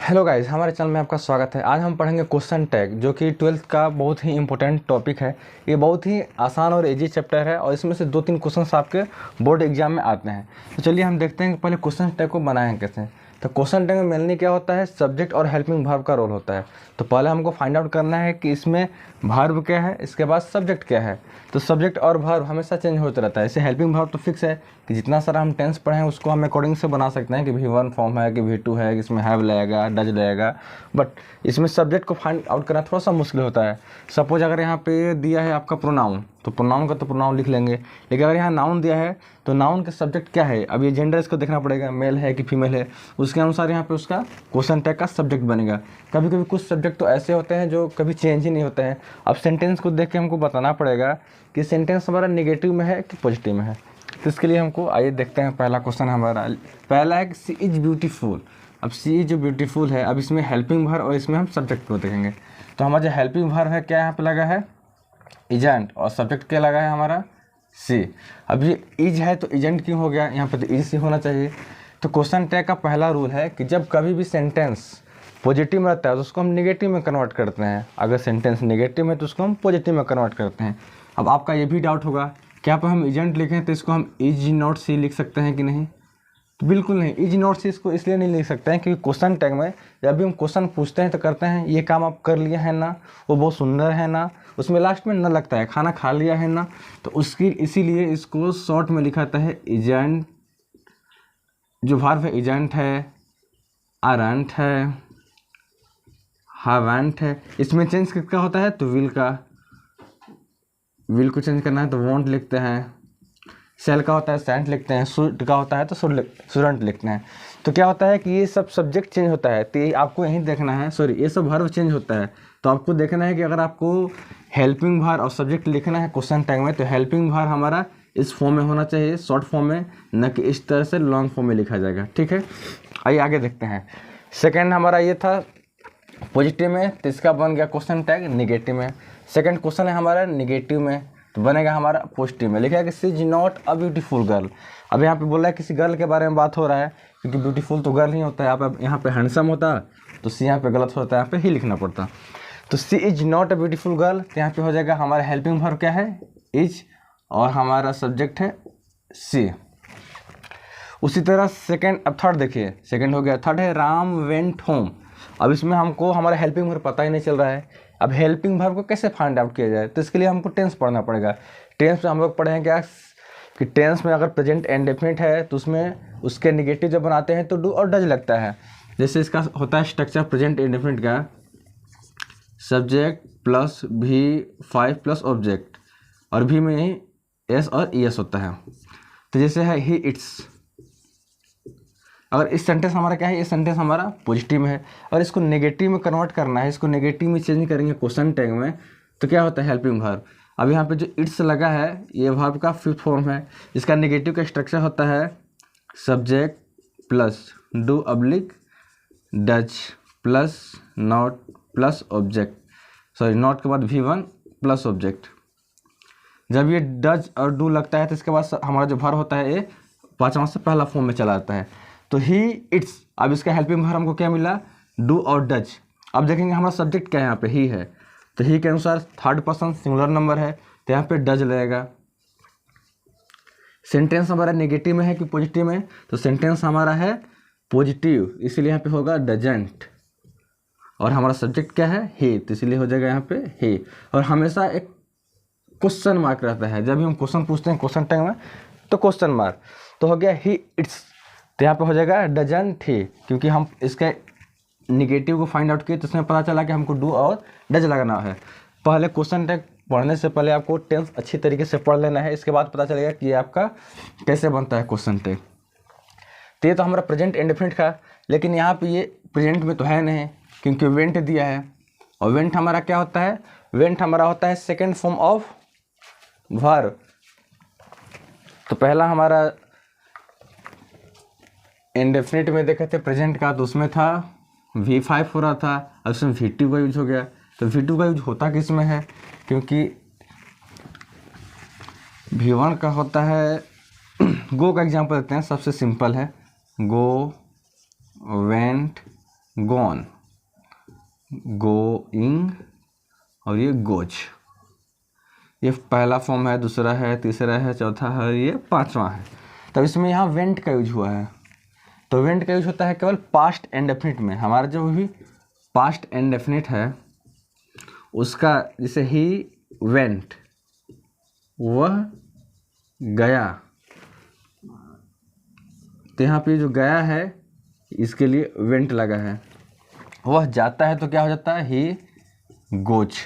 Hello guys, हमारे channel में आपका स्वागत है। आज हम पढ़ेंगे क्वेश्चन टैग, जो कि 12th का बहुत ही इंपॉर्टेंट टॉपिक है। ये बहुत ही आसान और इजी चैप्टर है और इसमें से 2-3 क्वेश्चंस आपके बोर्ड एग्जाम में आते हैं। तो चलिए हम देखते हैं कि पहले क्वेश्चन टैग को बनाएं कैसे। तो क्वेश्चन टैग में मेनली क्या होता है, सब्जेक्ट और हेल्पिंग वर्ब का रोल होता है। तो पहले हमको फाइंड आउट करना है कि इसमें वर्ब क्या है, इसके बाद सब्जेक्ट क्या है। तो सब्जेक्ट और वर्ब हमेशा चेंज होता रहता है। इसे हेल्पिंग वर्ब तो फिक्स है कि जितना सारा हम टेंस पढ़े हैं उसको हम अकॉर्डिंग से बना सकते हैं कि V1 फॉर्म है कि V2 है, कि इसमें हैव लगेगा, डज लगेगा। बट इसमें सब्जेक्ट को फाइंड आउट करना थोड़ा सा मुश्किल होता है। सपोज अगर यहाँ पे दिया है आपका प्रोनाउन, तो प्रोनाउन का तो प्रोनाउन लिख लेंगे, लेकिन अगर यहाँ नाउन दिया है तो नाउन का सब्जेक्ट क्या है, अब ये जेंडर इसको देखना पड़ेगा, मेल है कि फीमेल है, उसके अनुसार यहाँ पे उसका क्वेश्चन टैग का सब्जेक्ट बनेगा। कभी कभी कुछ सब्जेक्ट तो ऐसे होते हैं जो कभी चेंज ही नहीं होते हैं। अब सेंटेंस को देख के हमको बताना पड़ेगा कि सेंटेंस हमारा नेगेटिव में है कि पॉजिटिव में है। तो इसके लिए हमको आइए देखते हैं। पहला क्वेश्चन हमारा पहला है कि सी इज ब्यूटीफुल। अब सी जो ब्यूटीफुल है, अब इसमें हेल्पिंग वर्ब और इसमें हम सब्जेक्ट को देखेंगे। तो हमारा जो हेल्पिंग वर्ब है क्या यहाँ पे लगा है, इजेंट, और सब्जेक्ट क्या लगा है हमारा सी। अब ये इज है तो इजेंट क्यों हो गया, यहाँ पे तो इज सी होना चाहिए। तो क्वेश्चन टैग का पहला रूल है कि जब कभी भी सेंटेंस पॉजिटिव में रहता है तो उसको हम नेगेटिव में कन्वर्ट करते हैं। अगर सेंटेंस नेगेटिव में तो उसको हम पॉजिटिव में कन्वर्ट करते हैं। अब आपका ये भी डाउट होगा, क्या पर हम इजेंट लिखें तो इसको हम इज नॉट सी लिख सकते हैं कि नहीं? तो बिल्कुल नहीं, इज नॉट सी इसको इसलिए नहीं लिख सकते हैं क्योंकि क्वेश्चन टैग में जब भी हम क्वेश्चन पूछते हैं तो करते हैं ये काम आप कर लिए हैं ना, वो बहुत सुंदर है ना, उसमें लास्ट में न लगता है खाना खा लिया है ना, तो उसकी इसीलिए इसको शॉर्ट में लिखा जाता है इजेंट। जो वर्ब है इजेंट है, आरंट है, हैवंट है। इसमें चेंज किसका होता है तो विल का, विल को चेंज करना है तो वॉन्ट लिखते हैं। सेल का होता है सेंट लिखते हैं। शुड का होता है तो शुडंट लिखते हैं। तो क्या होता है कि ये सब सब्जेक्ट चेंज होता है, तो ये आपको यहीं देखना है, सॉरी ये सब वर्ब चेंज होता है। तो आपको देखना है कि अगर आपको हेल्पिंग वर्ब और सब्जेक्ट लिखना है क्वेश्चन टैग में, तो हेल्पिंग वर्ब हमारा इस फॉर्म में होना चाहिए, शॉर्ट फॉर्म में, न कि इस तरह से लॉन्ग फॉर्म में लिखा जाएगा। ठीक है, आइए आगे देखते हैं। सेकेंड हमारा ये था पॉजिटिव में, तो इसका बन गया क्वेश्चन टैग नेगेटिव में। सेकंड क्वेश्चन है हमारा नेगेटिव में, तो बनेगा हमारा पॉजिटिव में। लिखा है कि she is not a beautiful girl. अब यहाँ पे बोल रहा है किसी गर्ल के बारे में बात हो रहा है, क्योंकि ब्यूटीफुल तो गर्ल ही होता है। आप यहाँ पे हैंडसम होता तो सी यहाँ पे गलत होता है, यहाँ पे ही लिखना पड़ता। तो she is not a beautiful girl, तो यहाँ पे हो जाएगा हमारा हेल्पिंग वर्ब क्या है इज, और हमारा सब्जेक्ट है सी। उसी तरह सेकेंड, अब थर्ड देखिए, सेकेंड हो गया। थर्ड है राम वेंट होम। अब इसमें हमको हमारा हेल्पिंग वर्ब पता ही नहीं चल रहा है। अब हेल्पिंग वर्ब को कैसे फाइंड आउट किया जाए, तो इसके लिए हमको टेंस पढ़ना पड़ेगा। टेंस में हम लोग पढ़े हैं क्या कि टेंस में अगर प्रेजेंट इंडेफिनिट है तो उसमें उसके नेगेटिव जब बनाते हैं तो डू और डज लगता है। जैसे इसका होता है स्ट्रक्चर प्रेजेंट इंडेफिनिट का, subject plus V5 plus object, और भी में एस और ES होता है। तो जैसे है ही इट्स, अगर इस सेंटेंस हमारा क्या है, ये सेंटेंस हमारा पॉजिटिव में है और इसको नेगेटिव में कन्वर्ट करना है, इसको नेगेटिव में चेंज करेंगे क्वेश्चन टैग में, तो क्या होता है हेल्पिंग वर्ब। अब यहाँ पे जो इट्स लगा है ये वर्ब का फिफ्थ फॉर्म है। इसका नेगेटिव का स्ट्रक्चर होता है subject plus do oblique does plus not plus object, sorry not के बाद V1 प्लस ऑब्जेक्ट। जब ये डज और डू लगता है तो इसके बाद हमारा जो वर्ब होता है ये पाँचवां से पहला फॉर्म में चला जाता है। तो ही इट्स, अब इसका हेल्पिंग वर्ब हमको क्या मिला, डू और डज। अब देखेंगे हमारा सब्जेक्ट क्या है, यहाँ पे ही है, तो ही के अनुसार थर्ड पर्सन सिंगुलर नंबर है तो यहाँ पे डज लगेगा। सेंटेंस हमारा नेगेटिव में है कि पॉजिटिव में, तो सेंटेंस हमारा है पॉजिटिव, इसीलिए यहाँ पे होगा डजेंट। और हमारा सब्जेक्ट क्या है ही, तो इसीलिए हो जाएगा यहाँ पे ही। और हमेशा एक क्वेश्चन मार्क रहता है जब भी हम क्वेश्चन पूछते हैं क्वेश्चन टैग में, तो क्वेश्चन मार्क। तो हो गया ही इट्स, तो यहाँ पे हो जाएगा डजंट ही, क्योंकि हम इसके निगेटिव को फाइंड आउट किए तो इसमें पता चला कि हमको डू और डज लगाना है। पहले क्वेश्चन टैग पढ़ने से पहले आपको टेंस अच्छी तरीके से पढ़ लेना है, इसके बाद पता चलेगा कि ये आपका कैसे बनता है क्वेश्चन टैग। तो ये तो हमारा प्रेजेंट इंडेफिनिट का, लेकिन यहाँ पे ये प्रेजेंट में तो है नहीं क्योंकि वेंट दिया है, और वेंट हमारा क्या होता है, वेंट हमारा होता है सेकेंड फॉर्म ऑफ वर्ब। तो पहला हमारा इंडेफिनिट में देखे थे प्रेजेंट का, तो उसमें था V5 हो रहा था, अब उसमें V2 का यूज हो गया। तो V2 का यूज होता किस में है, क्योंकि V1 का होता है गो का एग्जांपल देते हैं, सबसे सिंपल है गो वेंट गॉन, गोइंग, और ये गोज। ये पहला फॉर्म है, दूसरा है, तीसरा है, चौथा है, ये पांचवा है। तब इसमें यहाँ वेंट का यूज हुआ है। तो वेंट का यूज होता है केवल पास्ट इंडेफिनिट में। हमारा जो भी पास्ट इंडेफिनिट है उसका, जैसे ही वेंट, वह गया, तो यहाँ पे जो गया है इसके लिए वेंट लगा है। वह जाता है तो क्या हो जाता है, ही गोज।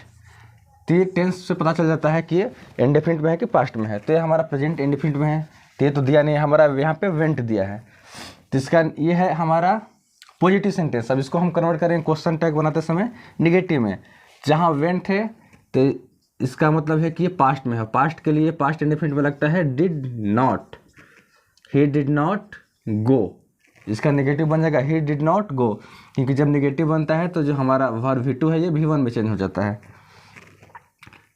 तो ये टेंस से पता चल जाता है कि ये इंडेफिनिट में है कि पास्ट में है। तो ये हमारा प्रेजेंट इंडेफिनिट में है, तो ये तो दिया नहीं है, हमारा यहाँ पे वेंट दिया है। तो इसका ये है हमारा पॉजिटिव सेंटेंस। अब इसको हम कन्वर्ट करेंगे क्वेश्चन टैग बनाते समय निगेटिव में। जहाँ वेंट है तो इसका मतलब है कि ये पास्ट में है। पास्ट के लिए पास्ट इंडेफिनिट में लगता है did not, he did not go. इसका नेगेटिव बन जाएगा ही डिड नॉट गो, क्योंकि जब नेगेटिव बनता है तो जो हमारा वर्ब V2 है ये V1 में चेंज हो जाता है।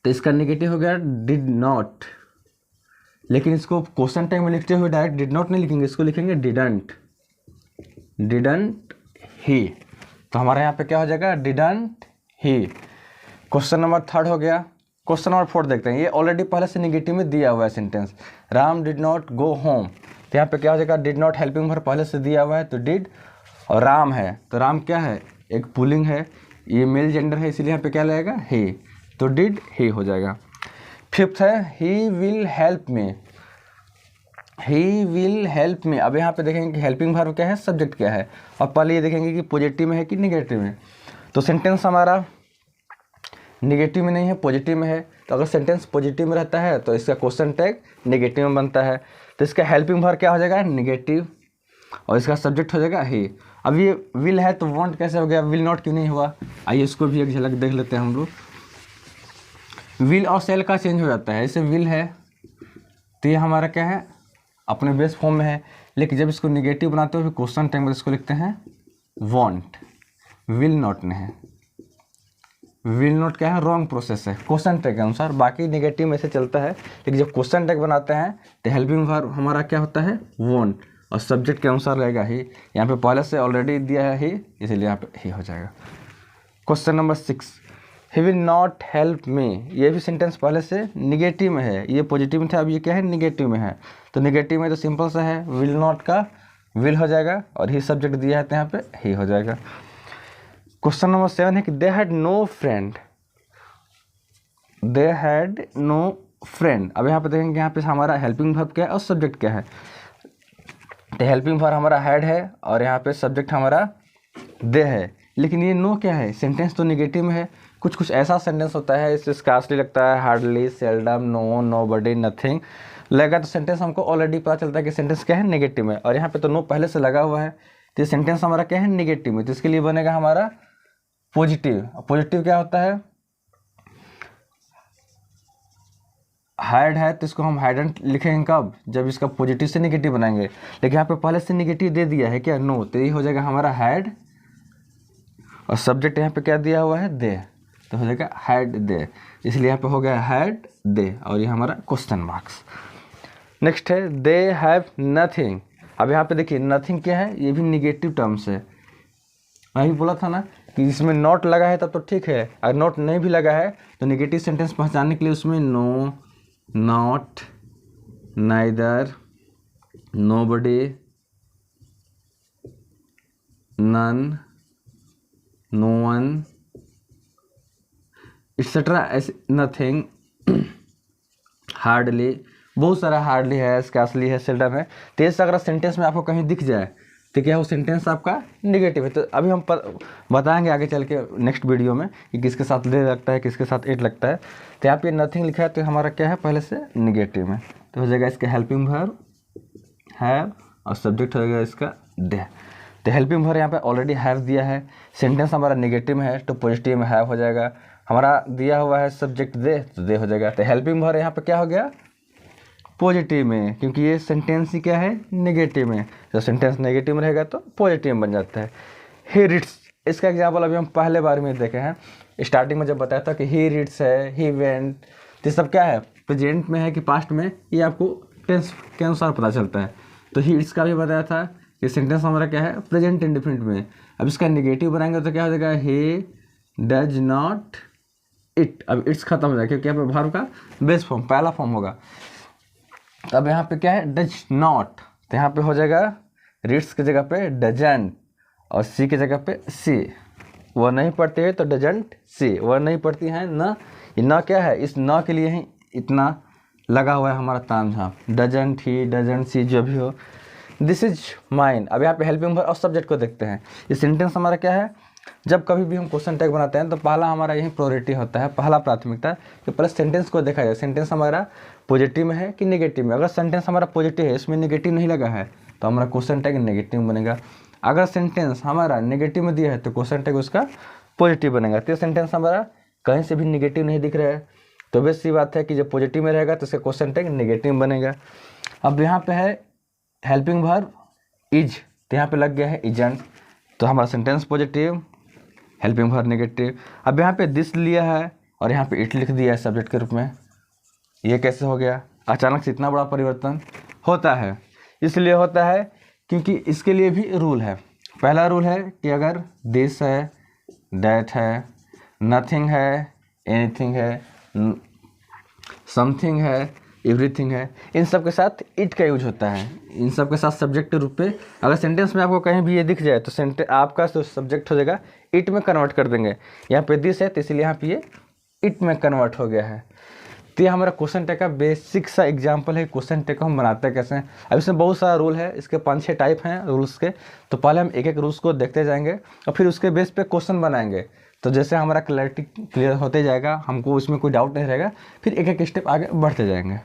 तो इसका नेगेटिव हो गया डिड नॉट। लेकिन इसको क्वेश्चन टैग में लिखते हुए डायरेक्ट डिड नॉट नहीं लिखेंगे, इसको लिखेंगे डिडंट, डिडंट ही। तो हमारे यहाँ पे क्या हो जाएगा, डिडंट ही। क्वेश्चन नंबर 3 हो गया। क्वेश्चन नंबर 4 देखते हैं। ये ऑलरेडी पहले से नेगेटिव में दिया हुआ है sentence, Ram did not go home. तो यहाँ पे क्या हो जाएगा, डिड नॉट हेल्पिंग वर्ब पहले से दिया हुआ है, तो डिड, और राम है तो राम क्या है, एक पुलिंग है, ये मेल जेंडर है, इसीलिए यहाँ पे क्या लगेगा, ही। तो डिड ही हो जाएगा। 5th है he will help me, he will help me. अब यहाँ पे देखेंगे कि हेल्पिंग वर्ब क्या है, सब्जेक्ट क्या है, और पहले ये देखेंगे कि पॉजिटिव में है कि निगेटिव में। तो सेंटेंस हमारा निगेटिव में नहीं है, पॉजिटिव में है। तो अगर सेंटेंस पॉजिटिव में रहता है तो इसका क्वेश्चन टैग निगेटिव में बनता है। तो इसका हेल्पिंग वर्ब क्या हो जाएगा, निगेटिव, और इसका सब्जेक्ट हो जाएगा ही। अब ये विल है तो वांट कैसे हो गया, विल नॉट क्यों नहीं हुआ। आइए इसको भी एक झलक देख लेते हैं हम लोग। विल और सेल का चेंज हो जाता है। जैसे विल है तो ये हमारा क्या है, अपने बेस फॉर्म में है, लेकिन जब इसको निगेटिव बनाते हुए क्वेश्चन टैग में इसको लिखते हैं वांट। विल नॉट नहीं है, विल नॉट क्या है, रॉन्ग प्रोसेस है क्वेश्चन टैग के अनुसार। बाकी नेगेटिव में से चलता है, लेकिन जब क्वेश्चन टैग बनाते हैं तो हेल्पिंग वर्ब हमारा क्या होता है, वांट, और सब्जेक्ट के अनुसार रहेगा ही। यहाँ पे पहले से ऑलरेडी दिया है ही, इसीलिए यहाँ पे ही हो जाएगा। Question number 6, he will not help me. ये भी सेंटेंस पहले से निगेटिव में है, ये पॉजिटिव में था, अब ये क्या है, निगेटिव में है। तो निगेटिव में तो सिंपल सा है, विल नॉट का विल हो जाएगा, और ही सब्जेक्ट दिया है तो यहाँ पे ही हो जाएगा। क्वेश्चन नंबर 7 है कि they had no friend, they had no friend. अब यहाँ पे देखेंगे यहाँ पे हमारा हेल्पिंग वर्ब क्या है और सब्जेक्ट क्या है। तो हेल्पिंग वर्ब हमारा हैड है और यहाँ पे सब्जेक्ट हमारा दे है, लेकिन ये नो क्या है, सेंटेंस तो निगेटिव में है। कुछ कुछ ऐसा सेंटेंस होता है, इससे स्कार्सली लगता है, hardly, seldom, no, nobody, nothing लगा तो सेंटेंस हमको ऑलरेडी पता चलता है कि सेंटेंस क्या है, नेगेटिव में। और यहाँ पे तो नो पहले से लगा हुआ है, तो ये सेंटेंस हमारा क्या है, नेगेटिव में। तो इसके लिए बनेगा हमारा पॉजिटिव। पॉजिटिव क्या होता है, हाइड है तो इसको हम हाइडेंट लिखेंगे कब, जब इसका पॉजिटिव से नेगेटिव बनाएंगे। लेकिन यहाँ पे पहले से नेगेटिव दे दिया है क्या, नो, तो ये हो जाएगा हमारा हाइड, और सब्जेक्ट यहाँ पे क्या दिया हुआ है, दे, तो हो जाएगा हाइड दे, इसलिए यहाँ पे हो गया हाइड दे, और ये हमारा क्वेश्चन मार्क्स। नेक्स्ट है दे हैव नथिंग। अब यहाँ पे देखिए नथिंग क्या है, ये भी निगेटिव टर्म्स है। मैं भी बोला था ना कि इसमें नॉट लगा है तब तो ठीक है, अगर नॉट नहीं भी लगा है तो निगेटिव सेंटेंस पहचानने के लिए उसमें no, not, neither, nobody, none, no one, etcetera, ऐसे नथिंग, हार्डली, बहुत सारा हार्डली है, स्कार्सली है, सेल्डम है। तो ये अगर सेंटेंस में आपको कहीं दिख जाए तो क्या वो सेंटेंस आपका निगेटिव है। तो अभी हम बताएंगे आगे चल के नेक्स्ट वीडियो में कि किसके साथ ले लगता है, किसके साथ एट लगता है। तो यहाँ पे नथिंग लिखा है तो हमारा क्या है, पहले से निगेटिव में, तो हो जाएगा इसका हेल्पिंग वर्ब हैव, और सब्जेक्ट हो जाएगा इसका दे। तो हेल्पिंग वर्ब यहाँ पे ऑलरेडी हैव दिया है, सेंटेंस हमारा निगेटिव में है तो पॉजिटिव में हैव हो जाएगा। हमारा दिया हुआ है सब्जेक्ट दे, तो दे हो जाएगा। तो हेल्पिंग वर्ब यहाँ पे क्या हो गया, पॉजिटिव में, क्योंकि ये सेंटेंस ही क्या है, नेगेटिव में। जब सेंटेंस नेगेटिव में रहेगा तो पॉजिटिव में बन जाता है। ही रीड्स, इसका एग्जांपल अभी हम पहले बार में देखे हैं, स्टार्टिंग में जब बताया था कि ही रीड्स है, ही वेंट, तो सब क्या है, प्रेजेंट में है कि पास्ट में, ये आपको टेंस के अनुसार पता चलता है। तो ही रीड्स का भी बताया था ये सेंटेंस हमारा क्या है, प्रेजेंट इंडेफिनिट में। अब इसका नेगेटिव बनाएंगे तो क्या हो जाएगा, he डज नॉट इट। अब इट्स खत्म हो जाएगा क्योंकि यहाँ पे वर्ब का बेस फॉर्म पहला फॉर्म होगा। अब यहाँ पे क्या है, डज नॉट, तो यहाँ पे हो जाएगा रीड्स की जगह पे डजंट और सी की जगह पे सी। वह नहीं पढ़ती है तो डजंट सी, वह नहीं पढ़ती है ना, ये ना क्या है, इस ना के लिए ही इतना लगा हुआ है हमारा ताम झाम, डजंट ही डजंट सी जो भी हो। This is mine. अब यहाँ पे हेल्पिंग वर्ब और सब्जेक्ट को देखते हैं। ये सेंटेंस हमारा क्या है, जब कभी भी हम क्वेश्चन टैग बनाते हैं तो पहला हमारा यही प्रायोरिटी होता है, पहला प्राथमिकता कि पहले सेंटेंस को देखा जाए, सेंटेंस हमारा पॉजिटिव में है कि नेगेटिव में। अगर सेंटेंस हमारा पॉजिटिव है, इसमें नेगेटिव नहीं लगा है, तो हमारा क्वेश्चन टैग नेगेटिव में बनेगा। अगर सेंटेंस हमारा नेगेटिव में दिया है तो क्वेश्चन टैग उसका पॉजिटिव बनेगा। तो सेंटेंस हमारा कहीं से भी नेगेटिव नहीं दिख रहा है, तो बेस्ट सी बात है कि जब पॉजिटिव में रहेगा तो इसका क्वेश्चन टैग नेगेटिव बनेगा। अब यहाँ पे है हेल्पिंग वर्ब इज, तो यहाँ पे लग गया है इजंट, तो हमारा sentence positive, helping verb negative. अब यहाँ पे दिस लिया है और यहाँ पे इट लिख दिया है सब्जेक्ट के रूप में। ये कैसे हो गया, अचानक से इतना बड़ा परिवर्तन होता है? इसलिए होता है क्योंकि इसके लिए भी रूल है। पहला रूल है कि अगर दिस है, दैट है, नथिंग है, एनीथिंग है, समथिंग है, एवरीथिंग है, इन सब के साथ इट का यूज होता है। इन सब के साथ सब्जेक्ट के रूप में अगर सेंटेंस में आपको कहीं भी ये दिख जाए तो सेंटेंस आपका जो सब्जेक्ट हो जाएगा इट में कन्वर्ट कर देंगे। यहाँ पे दिस है तो इसलिए यहाँ पे ये इट में कन्वर्ट हो गया है। तो ये हमारा क्वेश्चन टैग का बेसिक सा एग्जांपल है, क्वेश्चन टैग को हम बनाते हैं कैसे। अब इसमें बहुत सारा रूल है, इसके 5-6 टाइप हैं रूल्स के, तो पहले हम एक एक रूल्स को देखते जाएंगे और फिर उसके बेस पे क्वेश्चन बनाएंगे। तो जैसे हमारा क्लैरिटी क्लियर होते जाएगा, हमको उसमें कोई डाउट नहीं रहेगा, फिर एक एक स्टेप आगे बढ़ते जाएंगे।